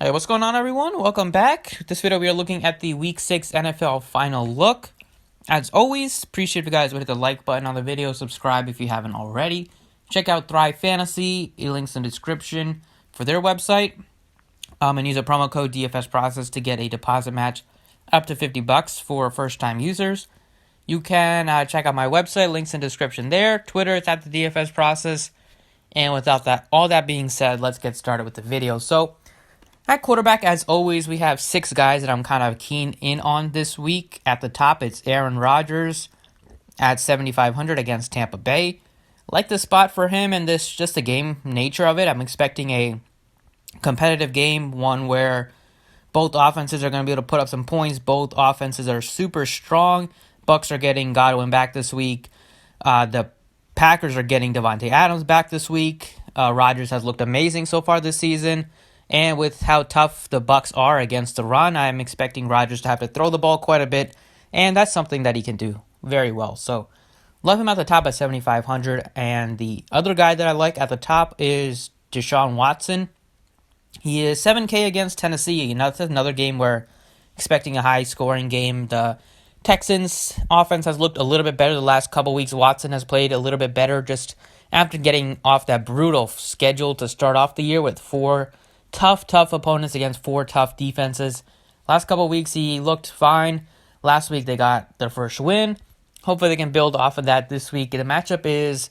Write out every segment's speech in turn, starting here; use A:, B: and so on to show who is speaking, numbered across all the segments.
A: Hey, what's going on, everyone? Welcome back. This video, we are looking at the Week 6 NFL final look. As always, appreciate if you guys would hit the like button on the video, subscribe if you haven't already. Check out Thrive Fantasy, links in the description for their website. And use a promo code DFS Process to get a deposit match up to $50 for first-time users. You can check out my website, links in the description there. Twitter, it's at the DFS Process. And without all that being said, let's get started with the video. So, at quarterback, as always, we have 6 guys that I'm kind of keen in on this week. At the top, it's Aaron Rodgers at 7,500 against Tampa Bay. Like the spot for him and this, just the game nature of it. I'm expecting a competitive game, one where both offenses are going to be able to put up some points. Both offenses are super strong. Bucks are getting Godwin back this week. The Packers are getting Devontae Adams back this week. Rodgers has looked amazing so far this season. And with how tough the Bucks are against the run, I'm expecting Rodgers to have to throw the ball quite a bit, and that's something that he can do very well. So, love him at the top at 7,500. And the other guy that I like at the top is Deshaun Watson. He is 7K against Tennessee. That's another game where expecting a high-scoring game. The Texans' offense has looked a little bit better the last couple weeks. Watson has played a little bit better just after getting off that brutal schedule to start off the year with 4 tough opponents against 4 tough defenses. Last couple weeks, he looked fine. Last week, they got their first win. Hopefully, they can build off of that this week. The matchup is,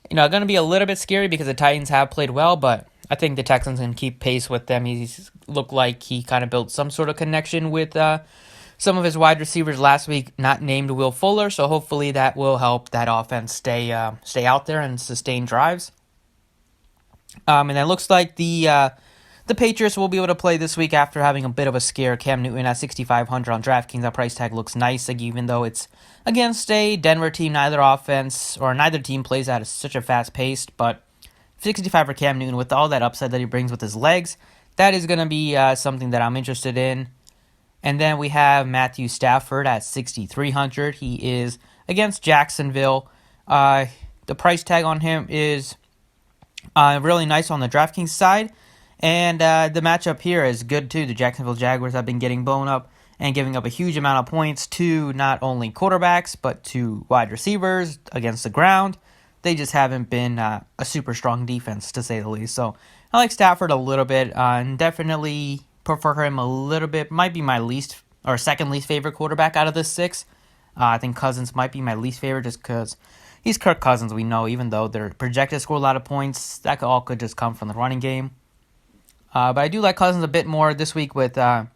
A: going to be a little bit scary because the Titans have played well, but I think the Texans can keep pace with them. He's looked like he kind of built some sort of connection with some of his wide receivers last week, not named Will Fuller, so hopefully that will help that offense stay out there and sustain drives. And it looks like the Patriots will be able to play this week after having a bit of a scare. Cam Newton at 6,500 on DraftKings. That price tag looks nice, even though it's against a Denver team. Neither team plays at such a fast pace. But 65 for Cam Newton with all that upside that he brings with his legs, that is going to be something that I'm interested in. And then we have Matthew Stafford at 6,300. He is against Jacksonville. The price tag on him is really nice on the DraftKings side. And the matchup here is good, too. The Jacksonville Jaguars have been getting blown up and giving up a huge amount of points to not only quarterbacks, but to wide receivers against the ground. They just haven't been a super strong defense, to say the least. So I like Stafford a little bit and definitely prefer him a little bit. Might be my second least favorite quarterback out of the 6. I think Cousins might be my least favorite just because he's Kirk Cousins, we know. Even though they're projected to score a lot of points, that could just come from the running game. But I do like Cousins a bit more this week with how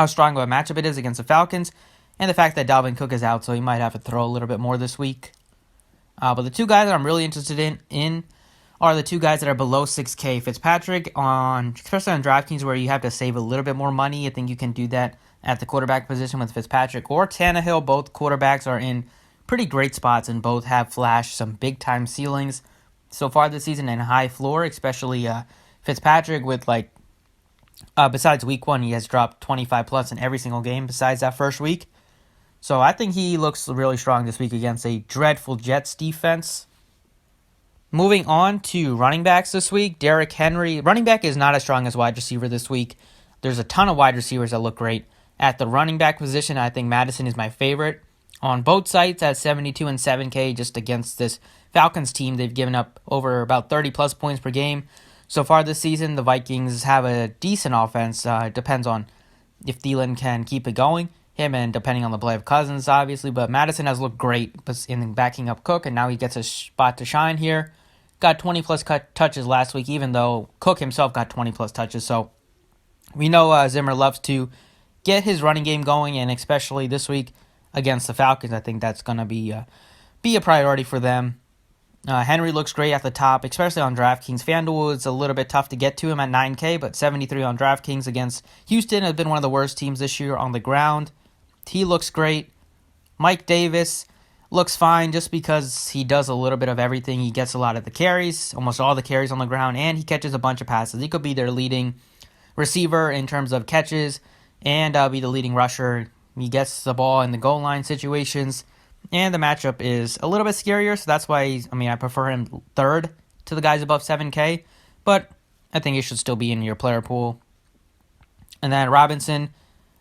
A: strong of a matchup it is against the Falcons and the fact that Dalvin Cook is out, so he might have to throw a little bit more this week. But the 2 guys that I'm really interested in are the 2 guys that are below 6K. Fitzpatrick, especially on DraftKings where you have to save a little bit more money. I think you can do that at the quarterback position with Fitzpatrick or Tannehill. Both quarterbacks are in pretty great spots and both have flashed some big-time ceilings so far this season and high floor, especially Fitzpatrick with besides week 1, he has dropped 25 plus in every single game besides that first week. So I think he looks really strong this week against a dreadful Jets defense. Moving on to running backs this week, Derrick Henry. Running back is not as strong as wide receiver this week. There's a ton of wide receivers that look great. At the running back position, I think Madison is my favorite. On both sites at 72 and 7K just against this Falcons team, they've given up over about 30 plus points per game. So far this season, the Vikings have a decent offense. It depends on if Thielen can keep it going. Him and depending on the play of Cousins, obviously. But Madison has looked great in backing up Cook, and now he gets a spot to shine here. Got 20-plus touches last week, even though Cook himself got 20-plus touches. So we know Zimmer loves to get his running game going, and especially this week against the Falcons, I think that's going to be a priority for them. Henry looks great at the top, especially on DraftKings. FanDuel is a little bit tough to get to him at 9K, but 73 on DraftKings against Houston has been one of the worst teams this year on the ground. He looks great. Mike Davis looks fine just because he does a little bit of everything. He gets a lot of the carries, almost all the carries on the ground, and he catches a bunch of passes. He could be their leading receiver in terms of catches and be the leading rusher. He gets the ball in the goal line situations. And the matchup is a little bit scarier, so that's why, I prefer him third to the guys above 7K. But I think he should still be in your player pool. And then Robinson,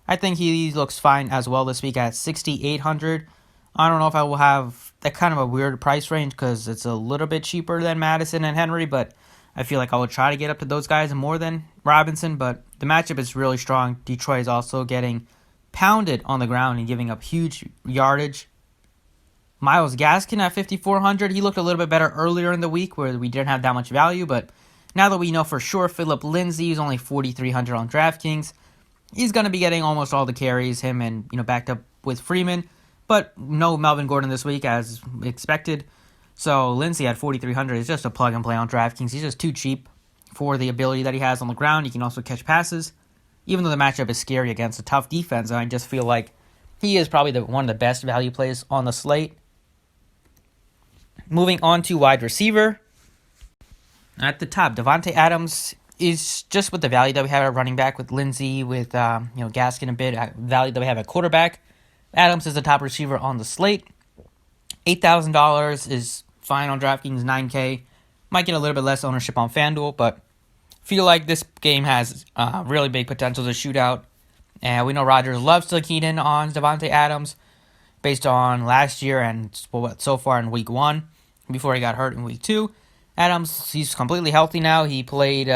A: I think he looks fine as well this week at 6,800. I don't know if I will have that kind of a weird price range because it's a little bit cheaper than Madison and Henry, but I feel like I will try to get up to those guys more than Robinson. But the matchup is really strong. Detroit is also getting pounded on the ground and giving up huge yardage. Myles Gaskin at 5,400. He looked a little bit better earlier in the week where we didn't have that much value, but now that we know for sure Phillip Lindsay is only 4,300 on DraftKings, he's going to be getting almost all the carries, him and backed up with Freeman, but no Melvin Gordon this week as expected. So Lindsay at 4,300 is just a plug and play on DraftKings. He's just too cheap for the ability that he has on the ground. He can also catch passes. Even though the matchup is scary against a tough defense, I just feel like he is probably one of the best value plays on the slate. Moving on to wide receiver. At the top, Davante Adams is just with the value that we have at running back with Lindsay, with Gaskin a bit, value that we have at quarterback. Adams is the top receiver on the slate. $8,000 is fine on DraftKings, $9K. Might get a little bit less ownership on FanDuel, but feel like this game has really big potential to shoot out. And we know Rodgers loves to key in on Davante Adams based on last year and so far in week 1 before he got hurt in week 2. Adams, he's completely healthy now. He played,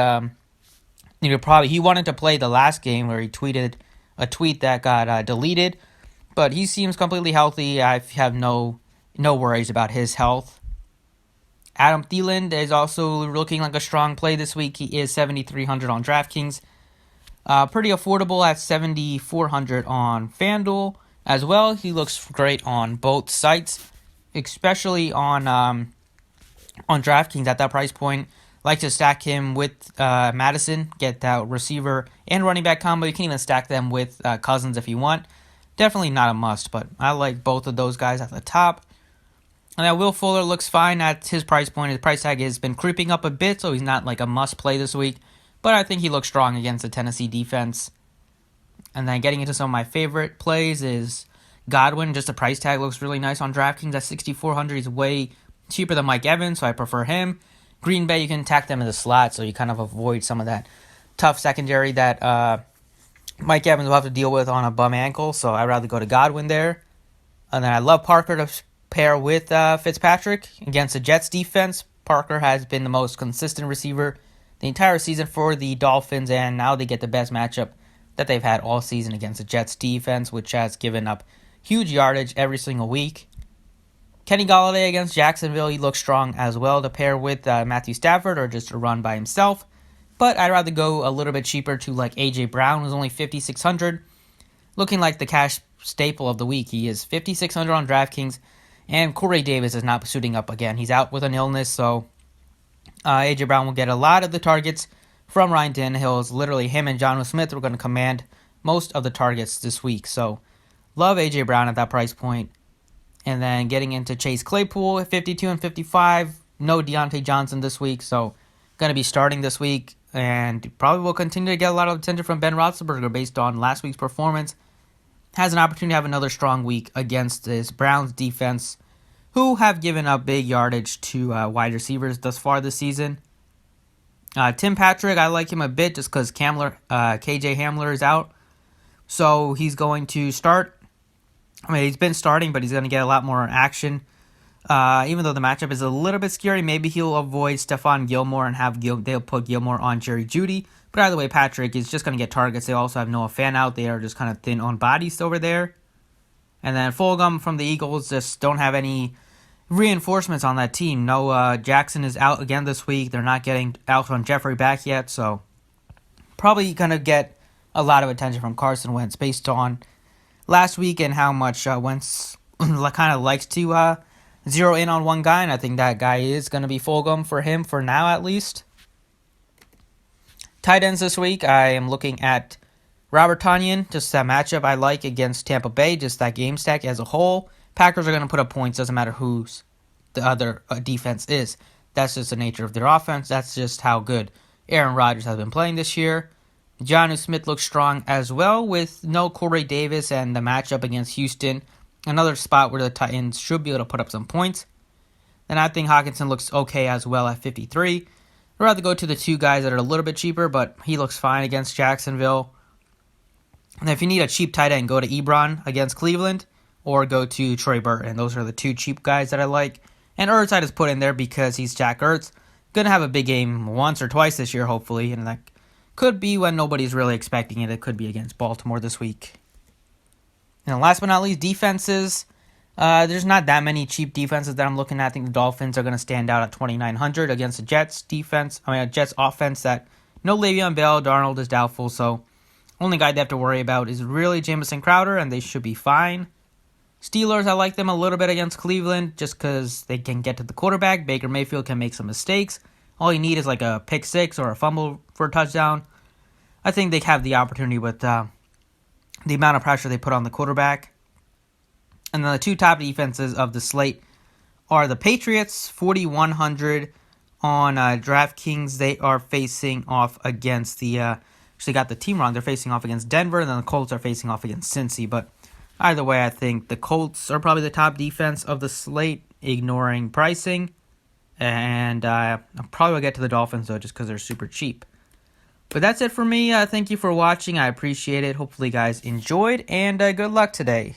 A: he wanted to play the last game where he tweeted a tweet that got deleted, but he seems completely healthy. I have no worries about his health. Adam Thielen is also looking like a strong play this week. He is 7,300 on DraftKings. Pretty affordable at 7,400 on FanDuel as well. He looks great on both sites, especially on DraftKings at that price point. Like to stack him with Madison, get that receiver and running back combo. You can even stack them with Cousins if you want. Definitely not a must, but I like both of those guys at the top. And then Will Fuller looks fine at his price point. His price tag has been creeping up a bit, so he's not like a must play this week. But I think he looks strong against the Tennessee defense. And then getting into some of my favorite plays is Godwin. Just the price tag looks really nice on DraftKings at 6,400. He's way cheaper than Mike Evans, so I prefer him. Green Bay, you can tack them in the slot, so you kind of avoid some of that tough secondary that Mike Evans will have to deal with on a bum ankle, so I'd rather go to Godwin there. And then I love Parker to pair with Fitzpatrick against the Jets defense. Parker has been the most consistent receiver the entire season for the Dolphins, and now they get the best matchup that they've had all season against the Jets defense, which has given up huge yardage every single week. Kenny Golladay against Jacksonville, he looks strong as well to pair with Matthew Stafford or just to run by himself. But I'd rather go a little bit cheaper to like A.J. Brown, who's only 5,600. Looking like the cash staple of the week. He is 5,600 on DraftKings. And Corey Davis is not suiting up again. He's out with an illness, so A.J. Brown will get a lot of the targets from Ryan Tannehill. It's literally him and Jonnu Smith are going to command most of the targets this week. So love A.J. Brown at that price point. And then getting into Chase Claypool at 52 and 55. No Deontay Johnson this week, so going to be starting this week. And probably will continue to get a lot of attention from Ben Roethlisberger based on last week's performance. Has an opportunity to have another strong week against this Browns defense, who have given up big yardage to wide receivers thus far this season. Tim Patrick, I like him a bit just because KJ Hamler is out. So he's going to start. I mean, he's been starting, but he's going to get a lot more action. Even though the matchup is a little bit scary, maybe he'll avoid Stephon Gilmore and they'll put Gilmore on Jerry Jeudy. But either way, Patrick is just going to get targets. They also have Noah Fant out. They are just kind of thin on bodies over there. And then Fulgham from the Eagles just don't have any reinforcements on that team. No, Jackson is out again this week. They're not getting Alshon Jeffrey back yet, so probably going to get a lot of attention from Carson Wentz based on last week and how much Wentz kind of likes to zero in on one guy, and I think that guy is going to be Fulgham for him for now at least. Tight ends this week, I am looking at Robert Tonyan, just that matchup I like against Tampa Bay, just that game stack as a whole. Packers are going to put up points, doesn't matter who's the other defense is. That's just the nature of their offense. That's just how good Aaron Rodgers has been playing this year. Jonnu Smith looks strong as well with no Corey Davis and the matchup against Houston. Another spot where the Titans should be able to put up some points. Then I think Hockenson looks okay as well at 53. I'd rather go to the two guys that are a little bit cheaper, but he looks fine against Jacksonville. And if you need a cheap tight end, go to Ebron against Cleveland or go to Troy Burton. Those are the two cheap guys that I like. And Ertz I just put in there because he's Jack Ertz. Going to have a big game once or twice this year, hopefully. And that could be when nobody's really expecting it. It could be against Baltimore this week. And last but not least, defenses. There's not that many cheap defenses that I'm looking at. I think the Dolphins are going to stand out at 2,900 against the Jets defense. A Jets offense that no Le'Veon Bell, Darnold is doubtful. So only guy they have to worry about is really Jamison Crowder, and they should be fine. Steelers, I like them a little bit against Cleveland just because they can get to the quarterback. Baker Mayfield can make some mistakes. All you need is like a pick six or a fumble for a touchdown. I think they have the opportunity with the amount of pressure they put on the quarterback. And then the two top defenses of the slate are the Patriots, 4,100 on DraftKings. They are facing off against the... actually got the team wrong. They're facing off against Denver, and then the Colts are facing off against Cincy. But either way, I think the Colts are probably the top defense of the slate, ignoring pricing. And I'll probably get to the Dolphins, though, just because they're super cheap. But that's it for me. Thank you for watching. I appreciate it. Hopefully, you guys enjoyed, and good luck today.